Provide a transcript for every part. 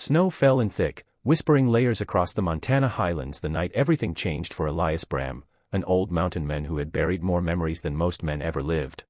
Snow fell in thick, whispering layers across the Montana highlands the night everything changed for Elias Bramm, an old mountain man who had buried more memories than most men ever lived.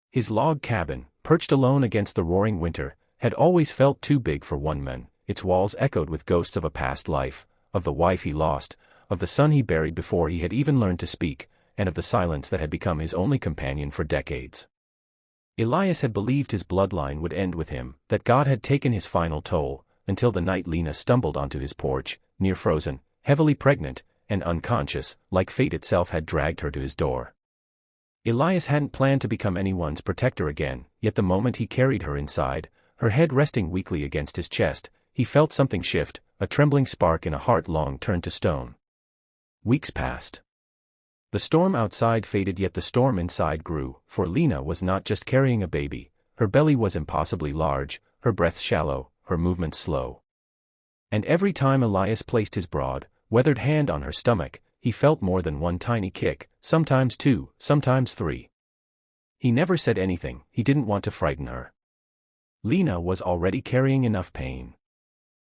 His log cabin, perched alone against the roaring winter, had always felt too big for one man. Its walls echoed with ghosts of a past life, of the wife he lost, of the son he buried before he had even learned to speak, and of the silence that had become his only companion for decades. Elias had believed his bloodline would end with him, that God had taken his final toll, until the night Lena stumbled onto his porch, near frozen, heavily pregnant, and unconscious, like fate itself had dragged her to his door. Elias hadn't planned to become anyone's protector again, yet the moment he carried her inside, her head resting weakly against his chest, he felt something shift, a trembling spark in a heart long turned to stone. Weeks passed. The storm outside faded, yet the storm inside grew, for Lena was not just carrying a baby. Her belly was impossibly large, her breath shallow, her movements slow. And every time Elias placed his broad, weathered hand on her stomach, he felt more than one tiny kick, sometimes two, sometimes three. He never said anything, he didn't want to frighten her. Lena was already carrying enough pain.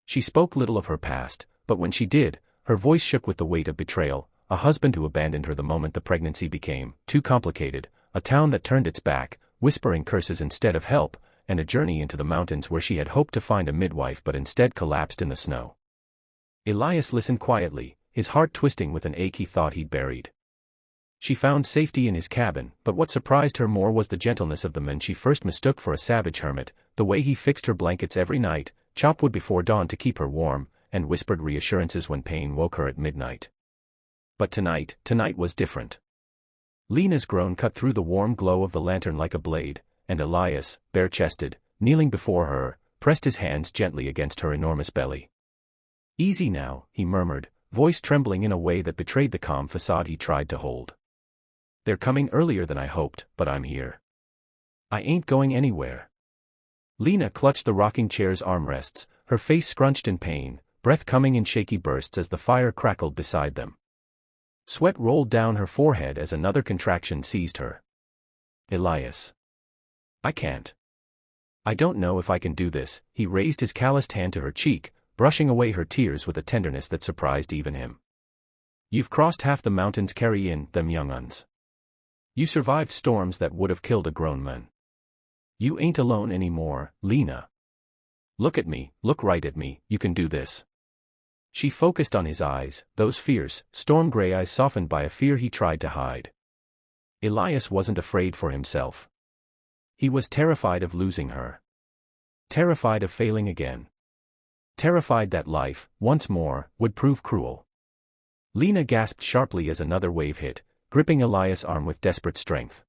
She spoke little of her past, but when she did, her voice shook with the weight of betrayal, a husband who abandoned her the moment the pregnancy became too complicated, a town that turned its back, whispering curses instead of help, and a journey into the mountains where she had hoped to find a midwife but instead collapsed in the snow. Elias listened quietly, his heart twisting with an ache he thought he'd buried. She found safety in his cabin, but what surprised her more was the gentleness of the man she first mistook for a savage hermit, the way he fixed her blankets every night, chopped wood before dawn to keep her warm, and whispered reassurances when pain woke her at midnight. But tonight was different. Lena's groan cut through the warm glow of the lantern like a blade, and Elias, bare-chested, kneeling before her, pressed his hands gently against her enormous belly. "Easy now," he murmured, voice trembling in a way that betrayed the calm facade he tried to hold. "They're coming earlier than I hoped, but I'm here. I ain't going anywhere." Lena clutched the rocking chair's armrests, her face scrunched in pain, breath coming in shaky bursts as the fire crackled beside them. Sweat rolled down her forehead as another contraction seized her. "Elias. I can't. I don't know if I can do this." He raised his calloused hand to her cheek, brushing away her tears with a tenderness that surprised even him. "You've crossed half the mountains, carry in them young uns. You survived storms that would have killed a grown man. You ain't alone anymore, Lena. Look at me, look right at me, you can do this." She focused on his eyes, those fierce, storm-gray eyes softened by a fear he tried to hide. Elias wasn't afraid for himself. He was terrified of losing her. Terrified of failing again. Terrified that life, once more, would prove cruel. Lena gasped sharply as another wave hit, gripping Elias' arm with desperate strength.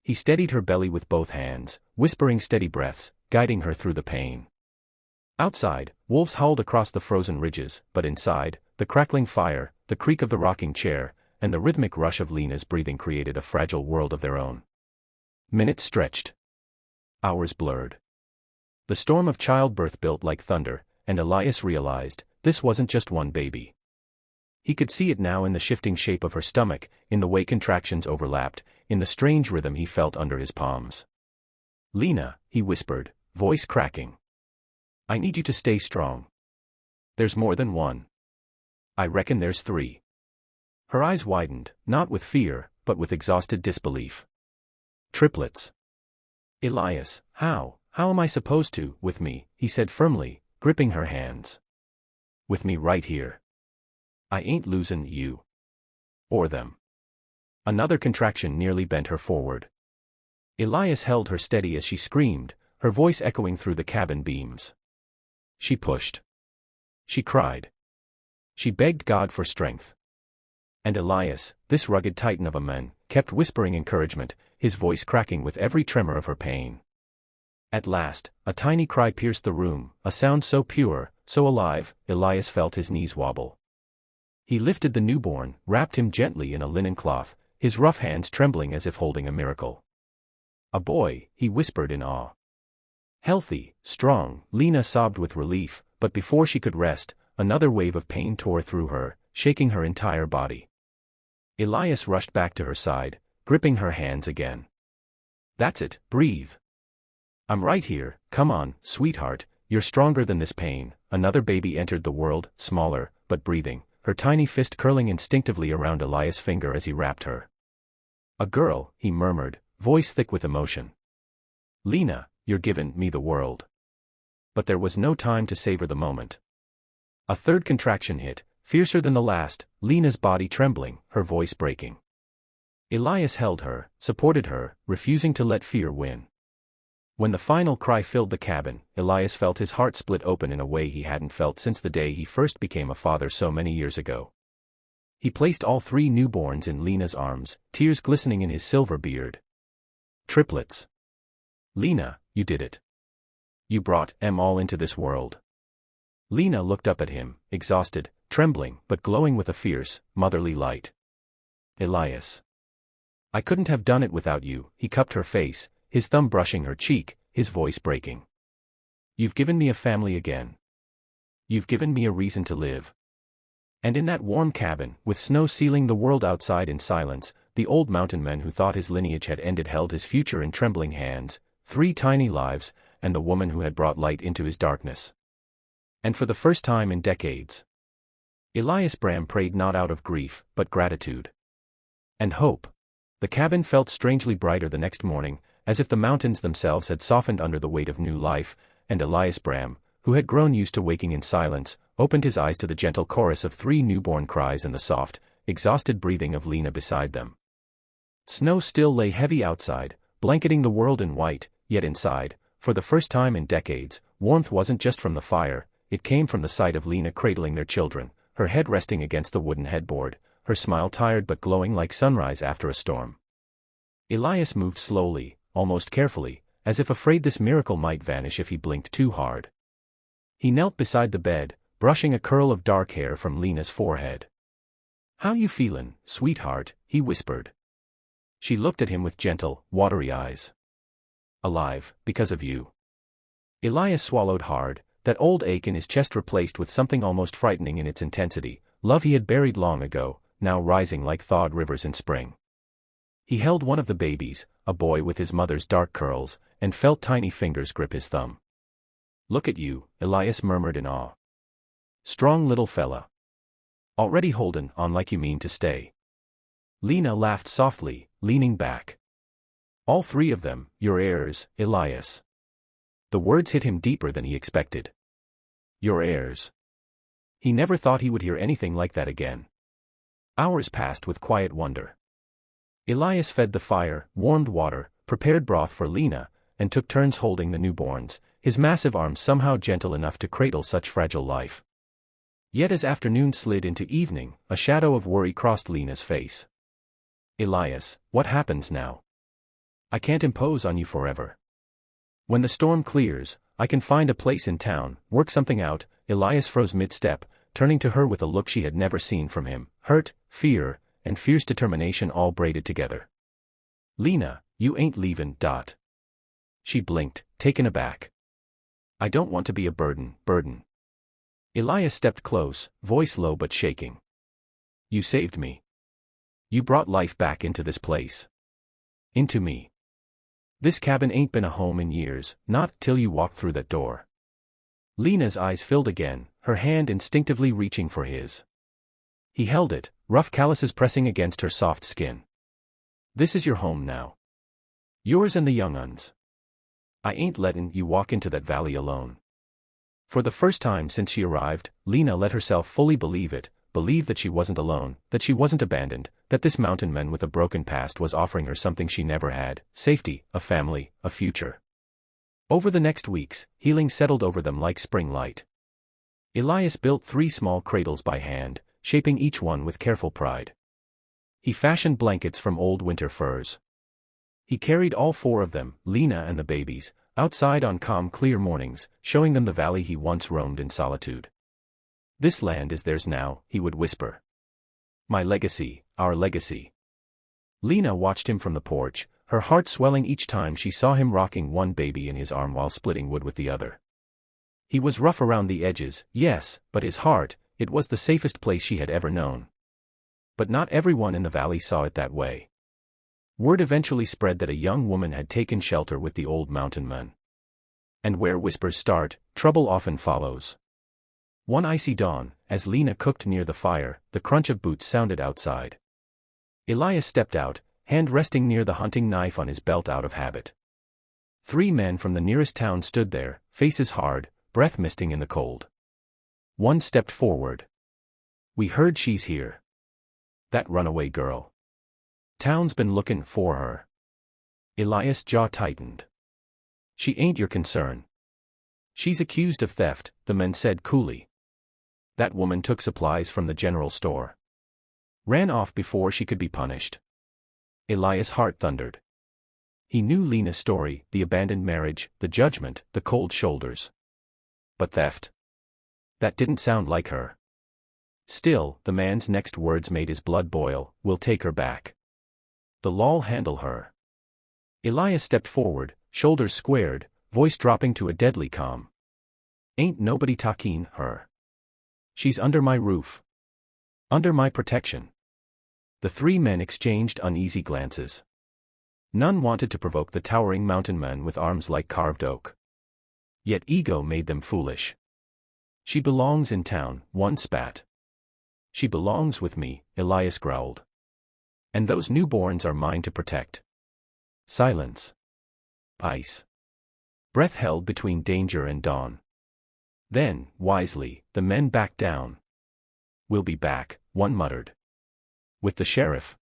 He steadied her belly with both hands, whispering steady breaths, guiding her through the pain. Outside, wolves howled across the frozen ridges, but inside, the crackling fire, the creak of the rocking chair, and the rhythmic rush of Lena's breathing created a fragile world of their own. Minutes stretched. Hours blurred. The storm of childbirth built like thunder, and Elias realized, this wasn't just one baby. He could see it now in the shifting shape of her stomach, in the way contractions overlapped, in the strange rhythm he felt under his palms. "Lena," he whispered, voice cracking. "I need you to stay strong. There's more than one. I reckon there's three." Her eyes widened, not with fear, but with exhausted disbelief. "Triplets." "Elias, how am I supposed to, with me?" he said firmly, gripping her hands. "With me right here. I ain't losing you. Or them." Another contraction nearly bent her forward. Elias held her steady as she screamed, her voice echoing through the cabin beams. She pushed. She cried. She begged God for strength. And Elias, this rugged titan of a man, kept whispering encouragement, his voice cracking with every tremor of her pain. At last, a tiny cry pierced the room, a sound so pure, so alive, Elias felt his knees wobble. He lifted the newborn, wrapped him gently in a linen cloth, his rough hands trembling as if holding a miracle. "A boy," he whispered in awe. "Healthy, strong," Lena sobbed with relief, but before she could rest, another wave of pain tore through her, shaking her entire body. Elias rushed back to her side, gripping her hands again. "That's it, breathe. I'm right here, come on, sweetheart, you're stronger than this pain." Another baby entered the world, smaller, but breathing, her tiny fist curling instinctively around Elias' finger as he wrapped her. "A girl," he murmured, voice thick with emotion. "Lena, you're giving me the world." But there was no time to savor the moment. A third contraction hit, fiercer than the last, Lena's body trembling, her voice breaking. Elias held her, supported her, refusing to let fear win. When the final cry filled the cabin, Elias felt his heart split open in a way he hadn't felt since the day he first became a father so many years ago. He placed all three newborns in Lena's arms, tears glistening in his silver beard. "Triplets. Lena, you did it. You brought them all into this world." Lena looked up at him, exhausted, trembling, but glowing with a fierce, motherly light. "Elias. I couldn't have done it without you." He cupped her face, his thumb brushing her cheek, his voice breaking. "You've given me a family again. You've given me a reason to live." And in that warm cabin, with snow sealing the world outside in silence, the old mountain man who thought his lineage had ended held his future in trembling hands, 3 tiny lives, and the woman who had brought light into his darkness. And for the first time in decades, Elias Bramm prayed not out of grief, but gratitude. And hope. The cabin felt strangely brighter the next morning, as if the mountains themselves had softened under the weight of new life, and Elias Bramm, who had grown used to waking in silence, opened his eyes to the gentle chorus of 3 newborn cries and the soft, exhausted breathing of Lena beside them. Snow still lay heavy outside, blanketing the world in white, yet inside, for the first time in decades, warmth wasn't just from the fire, it came from the sight of Lena cradling their children, her head resting against the wooden headboard, her smile tired but glowing like sunrise after a storm. Elias moved slowly, almost carefully, as if afraid this miracle might vanish if he blinked too hard. He knelt beside the bed, brushing a curl of dark hair from Lena's forehead. "How you feelin', sweetheart?" he whispered. She looked at him with gentle, watery eyes. "Alive, because of you." Elias swallowed hard, that old ache in his chest replaced with something almost frightening in its intensity, love he had buried long ago, now rising like thawed rivers in spring. He held one of the babies, a boy with his mother's dark curls, and felt tiny fingers grip his thumb. "Look at you," Elias murmured in awe. "Strong little fella. Already holdin' on like you mean to stay." Lena laughed softly, leaning back. "All 3 of them, your heirs, Elias." The words hit him deeper than he expected. Your heirs. He never thought he would hear anything like that again. Hours passed with quiet wonder. Elias fed the fire, warmed water, prepared broth for Lena, and took turns holding the newborns, his massive arms somehow gentle enough to cradle such fragile life. Yet as afternoon slid into evening, a shadow of worry crossed Lena's face. "Elias, what happens now? I can't impose on you forever. When the storm clears, I can find a place in town, work something out." Elias froze mid-step, turning to her with a look she had never seen from him, hurt, fear, and fierce determination all braided together. "Lena, you ain't leavin'." She blinked, taken aback. "I don't want to be a burden. Elias stepped close, voice low but shaking. "You saved me. You brought life back into this place. Into me. This cabin ain't been a home in years, not till you walked through that door." Lena's eyes filled again, her hand instinctively reaching for his. He held it, rough calluses pressing against her soft skin. "This is your home now. Yours and the young uns. I ain't lettin' you walk into that valley alone." For the first time since she arrived, Lena let herself fully believe it, believe that she wasn't alone, that she wasn't abandoned, that this mountain man with a broken past was offering her something she never had, safety, a family, a future. Over the next weeks, healing settled over them like spring light. Elias built 3 small cradles by hand, shaping each one with careful pride. He fashioned blankets from old winter furs. He carried all 4 of them, Lena and the babies, outside on calm clear mornings, showing them the valley he once roamed in solitude. "This land is theirs now," he would whisper. "My legacy, our legacy." Lena watched him from the porch, her heart swelling each time she saw him rocking one baby in his arm while splitting wood with the other. He was rough around the edges, yes, but his heart, it was the safest place she had ever known. But not everyone in the valley saw it that way. Word eventually spread that a young woman had taken shelter with the old mountain man. And where whispers start, trouble often follows. One icy dawn, as Lena cooked near the fire, the crunch of boots sounded outside. Elias stepped out, hand resting near the hunting knife on his belt out of habit. 3 men from the nearest town stood there, faces hard, breath misting in the cold. One stepped forward. "We heard she's here. That runaway girl. Town's been lookin' for her." Elias' jaw tightened. "She ain't your concern. She's accused of theft," the men said coolly. "That woman took supplies from the general store. Ran off before she could be punished." Elias' heart thundered. He knew Lena's story, the abandoned marriage, the judgment, the cold shoulders. But theft? That didn't sound like her. Still, the man's next words made his blood boil. "We'll take her back. The law'll handle her." Elias stepped forward, shoulders squared, voice dropping to a deadly calm. "Ain't nobody talkin' her. She's under my roof. Under my protection." The 3 men exchanged uneasy glances. None wanted to provoke the towering mountain man with arms like carved oak. Yet ego made them foolish. "She belongs in town," one spat. "She belongs with me," Elias growled. "And those newborns are mine to protect." Silence. Ice. Breath held between danger and dawn. Then, wisely, the men backed down. "We'll be back," one muttered. "With the sheriff."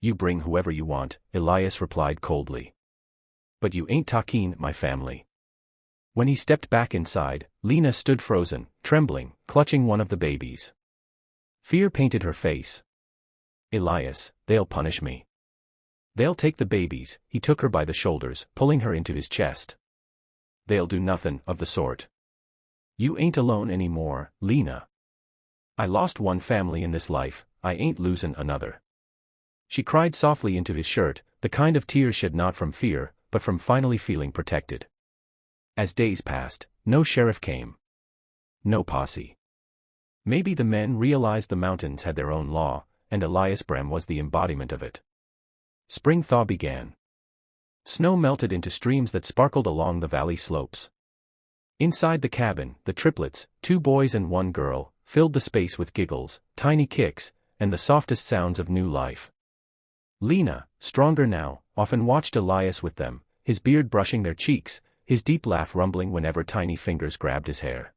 "You bring whoever you want," Elias replied coldly. "But you ain't talkin' my family." When he stepped back inside, Lena stood frozen, trembling, clutching one of the babies. Fear painted her face. "Elias, they'll punish me. They'll take the babies." He took her by the shoulders, pulling her into his chest. "They'll do nothin' of the sort. You ain't alone anymore, Lena. I lost one family in this life, I ain't losin' another." She cried softly into his shirt, the kind of tears shed not from fear, but from finally feeling protected. As days passed, no sheriff came. No posse. Maybe the men realized the mountains had their own law, and Elias Bramm was the embodiment of it. Spring thaw began. Snow melted into streams that sparkled along the valley slopes. Inside the cabin, the triplets, 2 boys and 1 girl, filled the space with giggles, tiny kicks, and the softest sounds of new life. Lena, stronger now, often watched Elias with them, his beard brushing their cheeks, his deep laugh rumbling whenever tiny fingers grabbed his hair.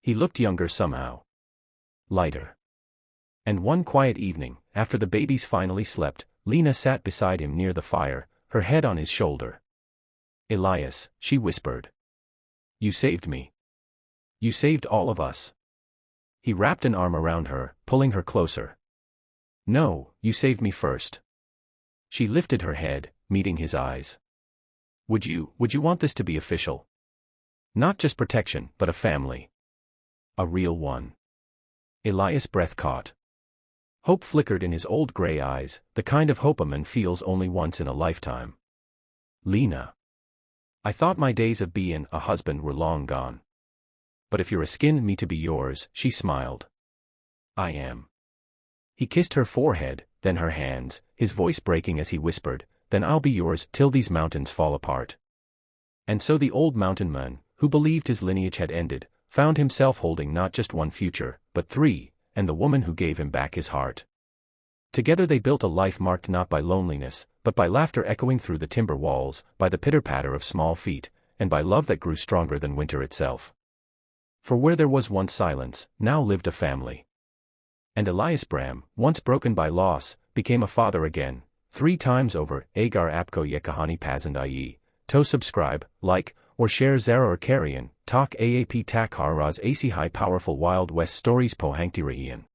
He looked younger somehow. Lighter. And one quiet evening, after the babies finally slept, Lena sat beside him near the fire, her head on his shoulder. "Elias," she whispered. "You saved me. You saved all of us." He wrapped an arm around her, pulling her closer. "No, you saved me first." She lifted her head, meeting his eyes. Would you want this to be official? Not just protection, but a family. A real one." Elias' breath caught. Hope flickered in his old gray eyes, the kind of hope a man feels only once in a lifetime. "Lena. I thought my days of being a husband were long gone. But if you're askin' me to be yours," she smiled. "I am." He kissed her forehead, then her hands, his voice breaking as he whispered, "Then I'll be yours till these mountains fall apart." And so the old mountain man, who believed his lineage had ended, found himself holding not just one future, but 3, and the woman who gave him back his heart. Together they built a life marked not by loneliness, but by laughter echoing through the timber walls, by the pitter-patter of small feet, and by love that grew stronger than winter itself. For where there was once silence, now lived a family. And Elias Bramm, once broken by loss, became a father again, 3 times over. Agar apko yekahani pazandai. To subscribe, like, or share Zara or Carrion, talk aap tak haraz ac high powerful Wild West stories po hangtirahian.